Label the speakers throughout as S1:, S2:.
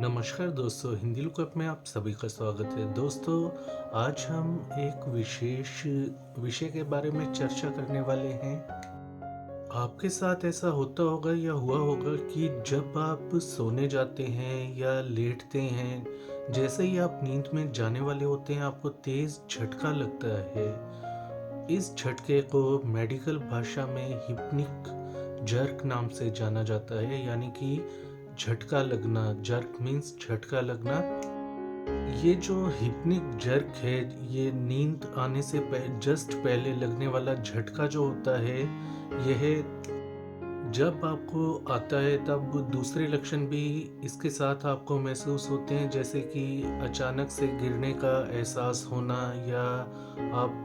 S1: नमस्कार दोस्तों, हिंदी लुकअप में आप सभी का स्वागत है। दोस्तों, आज हम एक विशेष विषय के बारे में चर्चा करने वाले हैं। आपके साथ ऐसा होता होगा या हुआ होगा कि जब आप सोने जाते हैं या लेटते हैं, जैसे ही आप नींद में जाने वाले होते हैं, आपको तेज़ झटका लगता है। इस झटके को मेडिकल भाषा में हिप्निक जर्क नाम से जाना जाता है, यानी कि झटका लगना। जर्क मीन्स झटका लगना। ये जो हिप्निक जर्क है, ये नींद आने से जस्ट पहले लगने वाला झटका जो होता है, यह जब आपको आता है तब दूसरे लक्षण भी इसके साथ आपको महसूस होते हैं, जैसे कि अचानक से गिरने का एहसास होना, या आप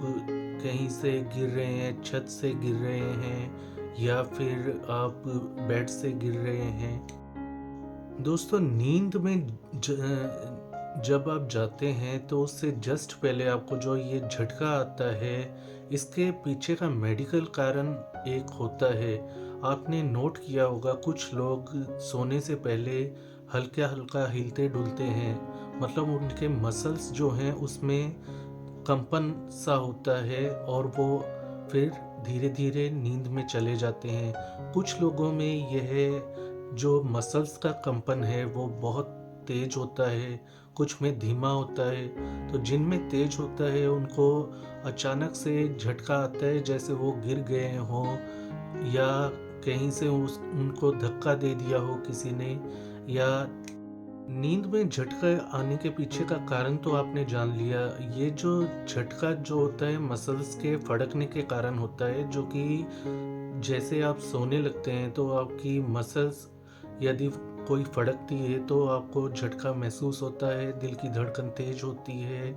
S1: कहीं से गिर रहे हैं, छत से गिर रहे हैं, या फिर आप बेड से गिर रहे हैं। दोस्तों, नींद में जब आप जाते हैं तो उससे जस्ट पहले आपको जो ये झटका आता है, इसके पीछे का मेडिकल कारण एक होता है। आपने नोट किया होगा, कुछ लोग सोने से पहले हल्का हल्का हिलते डुलते हैं, मतलब उनके मसल्स जो हैं उसमें कंपन सा होता है और वो फिर धीरे धीरे नींद में चले जाते हैं। कुछ लोगों में यह जो मसल्स का कंपन है वो बहुत तेज होता है, कुछ में धीमा होता है। तो जिनमें तेज होता है उनको अचानक से झटका आता है, जैसे वो गिर गए हों या कहीं से उनको धक्का दे दिया हो किसी ने। या नींद में झटका आने के पीछे का कारण तो आपने जान लिया। ये जो झटका जो होता है मसल्स के फड़कने के कारण होता है, जो कि जैसे आप सोने लगते हैं तो आपकी मसल्स यदि कोई फड़कती है तो आपको झटका महसूस होता है, दिल की धड़कन तेज होती है,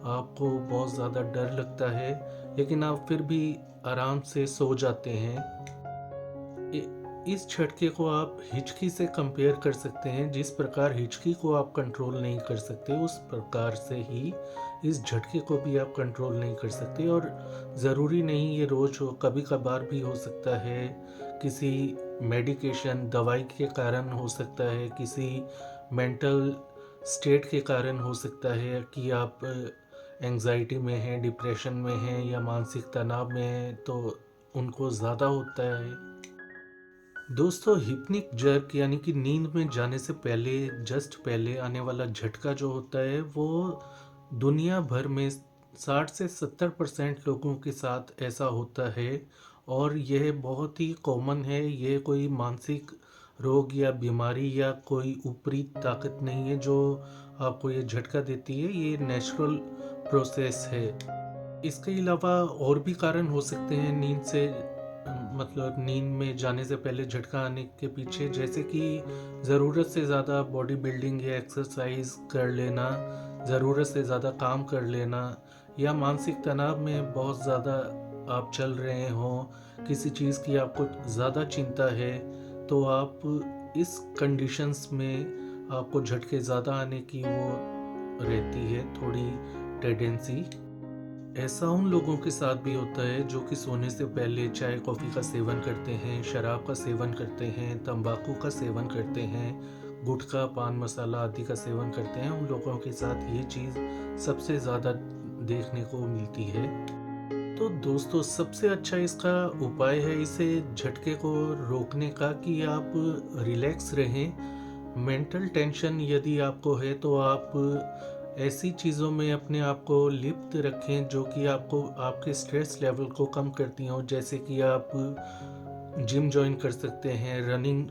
S1: आपको बहुत ज़्यादा डर लगता है, लेकिन आप फिर भी आराम से सो जाते हैं। इस झटके को आप हिचकी से कंपेयर कर सकते हैं। जिस प्रकार हिचकी को आप कंट्रोल नहीं कर सकते, उस प्रकार से ही इस झटके को भी आप कंट्रोल नहीं कर सकते। और ज़रूरी नहीं ये रोज़ हो, कभी कभार भी हो सकता है। किसी मेडिकेशन दवाई के कारण हो सकता है, किसी मेंटल स्टेट के कारण हो सकता है कि आप एंजाइटी में हैं, डिप्रेशन में हैं या मानसिक तनाव में हैं, तो उनको ज़्यादा होता है। दोस्तों, हिप्निक जर्क यानी कि नींद में जाने से पहले जस्ट पहले आने वाला झटका जो होता है, वो दुनिया भर में 60 से 70% लोगों के साथ ऐसा होता है। और यह बहुत ही कॉमन है। ये कोई मानसिक रोग या बीमारी या कोई ऊपरी ताकत नहीं है जो आपको ये झटका देती है। ये नेचुरल प्रोसेस है। इसके अलावा और भी कारण हो सकते हैं नींद से, मतलब नींद में जाने से पहले झटका आने के पीछे, जैसे कि ज़रूरत से ज़्यादा बॉडी बिल्डिंग या एक्सरसाइज कर लेना, ज़रूरत से ज़्यादा काम कर लेना, या मानसिक तनाव में बहुत ज़्यादा आप चल रहे हों, किसी चीज़ की आपको ज़्यादा चिंता है, तो आप इस कंडीशंस में आपको झटके ज़्यादा आने की वो रहती है थोड़ी टेंडेंसी। ऐसा उन लोगों के साथ भी होता है जो कि सोने से पहले चाय कॉफ़ी का सेवन करते हैं, शराब का सेवन करते हैं, तंबाकू का सेवन करते हैं, गुटखा पान मसाला आदि का सेवन करते हैं। उन लोगों के साथ ये चीज़ सबसे ज़्यादा देखने को मिलती है। तो दोस्तों, सबसे अच्छा इसका उपाय है इसे झटके को रोकने का, कि आप रिलैक्स रहें। मेंटल टेंशन यदि आपको है तो आप ऐसी चीज़ों में अपने आप को लिप्त रखें जो कि आपको आपके स्ट्रेस लेवल को कम करती हों। जैसे कि आप जिम जॉइन कर सकते हैं, रनिंग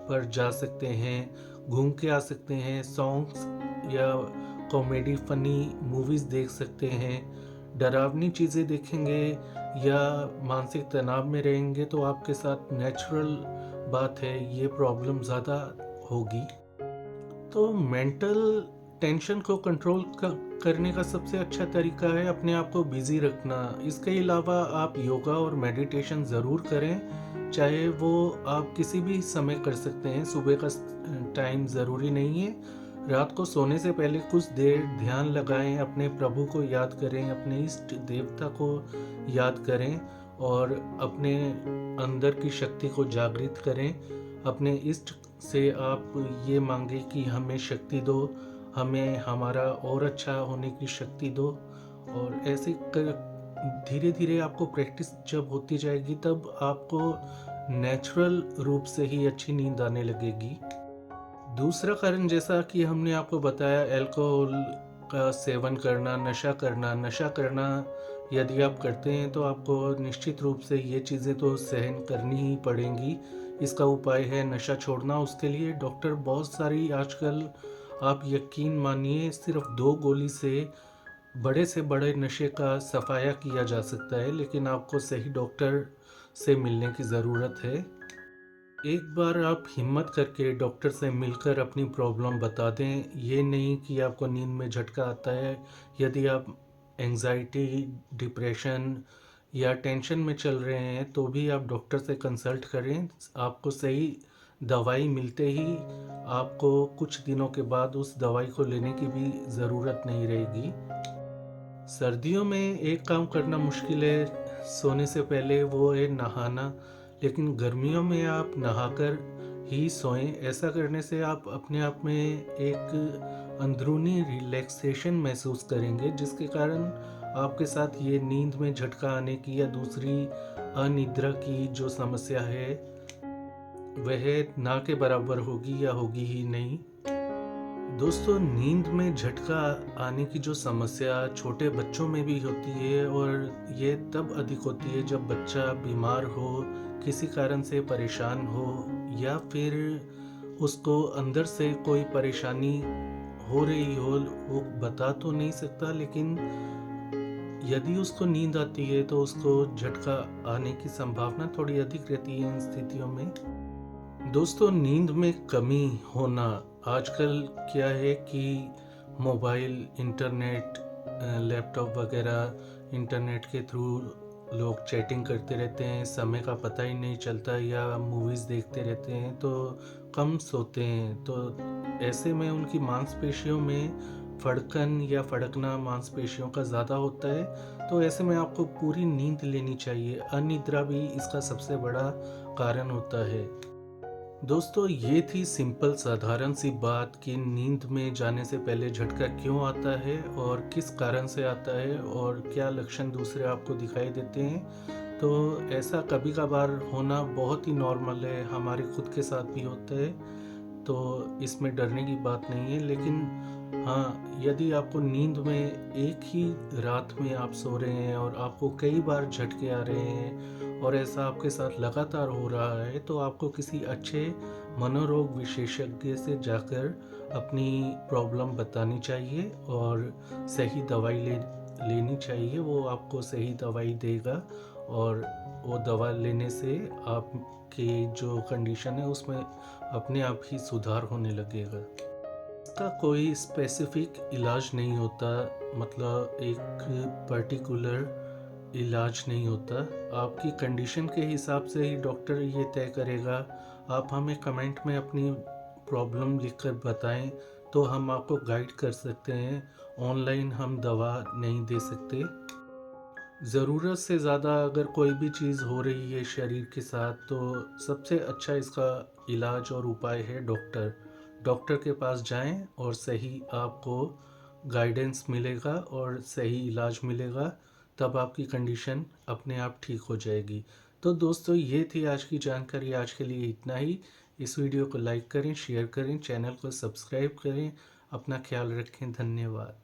S1: पर जा सकते हैं, घूम के आ सकते हैं, सॉन्ग्स या कॉमेडी फनी मूवीज़ देख सकते हैं। डरावनी चीज़ें देखेंगे या मानसिक तनाव में रहेंगे तो आपके साथ नेचुरल बात है, ये प्रॉब्लम ज़्यादा होगी। तो मेंटल टेंशन को कंट्रोल करने का सबसे अच्छा तरीका है अपने आप को बिजी रखना। इसके अलावा आप योगा और मेडिटेशन ज़रूर करें, चाहे वो आप किसी भी समय कर सकते हैं। सुबह का टाइम ज़रूरी नहीं है। रात को सोने से पहले कुछ देर ध्यान लगाएं, अपने प्रभु को याद करें, अपने इष्ट देवता को याद करें और अपने अंदर की शक्ति को जागृत करें। अपने इष्ट से आप ये मांगे कि हमें शक्ति दो, हमें हमारा और अच्छा होने की शक्ति दो। और ऐसे धीरे धीरे आपको प्रैक्टिस जब होती जाएगी तब आपको नेचुरल रूप से ही अच्छी नींद आने लगेगी। दूसरा कारण, जैसा कि हमने आपको बताया, अल्कोहल का सेवन करना, नशा करना यदि आप करते हैं तो आपको निश्चित रूप से ये चीज़ें तो सहन करनी ही पड़ेंगी। इसका उपाय है नशा छोड़ना। उसके लिए डॉक्टर बहुत सारी आजकल, आप यकीन मानिए, सिर्फ 2 गोली से बड़े नशे का सफाया किया जा सकता है, लेकिन आपको सही डॉक्टर से मिलने की ज़रूरत है। एक बार आप हिम्मत करके डॉक्टर से मिलकर अपनी प्रॉब्लम बता दें। ये नहीं कि आपको नींद में झटका आता है। यदि आप एंजाइटी, डिप्रेशन या टेंशन में चल रहे हैं तो भी आप डॉक्टर से कंसल्ट करें। आपको सही दवाई मिलते ही आपको कुछ दिनों के बाद उस दवाई को लेने की भी ज़रूरत नहीं रहेगी। सर्दियों में एक काम करना मुश्किल है सोने से पहले, वो है नहाना। लेकिन गर्मियों में आप नहाकर ही सोएं। ऐसा करने से आप अपने आप में एक अंदरूनी रिलैक्सेशन महसूस करेंगे, जिसके कारण आपके साथ ये नींद में झटका आने की या दूसरी अनिद्रा की जो समस्या है वह ना के बराबर होगी या होगी ही नहीं। दोस्तों, नींद में झटका आने की जो समस्या छोटे बच्चों में भी होती है, और ये तब अधिक होती है जब बच्चा बीमार हो, किसी कारण से परेशान हो, या फिर उसको अंदर से कोई परेशानी हो रही हो। वो बता तो नहीं सकता, लेकिन यदि उसको नींद आती है तो उसको झटका आने की संभावना थोड़ी अधिक रहती है इन स्थितियों में। दोस्तों, नींद में कमी होना आजकल क्या है कि मोबाइल, इंटरनेट, लैपटॉप वगैरह, इंटरनेट के थ्रू लोग चैटिंग करते रहते हैं, समय का पता ही नहीं चलता, या मूवीज़ देखते रहते हैं तो कम सोते हैं। तो ऐसे में उनकी मांसपेशियों में फड़कन या फड़कना मांसपेशियों का ज़्यादा होता है। तो ऐसे में आपको पूरी नींद लेनी चाहिए। अनिद्रा भी इसका सबसे बड़ा कारण होता है। दोस्तों, ये थी सिंपल साधारण सी बात कि नींद में जाने से पहले झटका क्यों आता है और किस कारण से आता है, और क्या लक्षण दूसरे आपको दिखाई देते हैं। तो ऐसा कभी कभार होना बहुत ही नॉर्मल है, हमारे खुद के साथ भी होता है। तो इसमें डरने की बात नहीं है। लेकिन हाँ, यदि आपको नींद में एक ही रात में आप सो रहे हैं और आपको कई बार झटके आ रहे हैं और ऐसा आपके साथ लगातार हो रहा है, तो आपको किसी अच्छे मनोरोग विशेषज्ञ से जाकर अपनी प्रॉब्लम बतानी चाहिए और सही दवाई लेनी चाहिए। वो आपको सही दवाई देगा, और वो दवा लेने से आपकी जो कंडीशन है उसमें अपने आप ही सुधार होने लगेगा। इसका कोई स्पेसिफिक इलाज नहीं होता, मतलब एक पर्टिकुलर इलाज नहीं होता। आपकी कंडीशन के हिसाब से ही डॉक्टर ये तय करेगा। आप हमें कमेंट में अपनी प्रॉब्लम लिखकर बताएं तो हम आपको गाइड कर सकते हैं। ऑनलाइन हम दवा नहीं दे सकते। ज़रूरत से ज़्यादा अगर कोई भी चीज़ हो रही है शरीर के साथ, तो सबसे अच्छा इसका इलाज और उपाय है डॉक्टर। डॉक्टर के पास जाएं और सही आपको गाइडेंस मिलेगा और सही इलाज मिलेगा। तब आपकी कंडीशन अपने आप ठीक हो जाएगी। तो दोस्तों, ये थी आज की जानकारी। आज के लिए इतना ही। इस वीडियो को लाइक करें, शेयर करें, चैनल को सब्सक्राइब करें। अपना ख्याल रखें। धन्यवाद।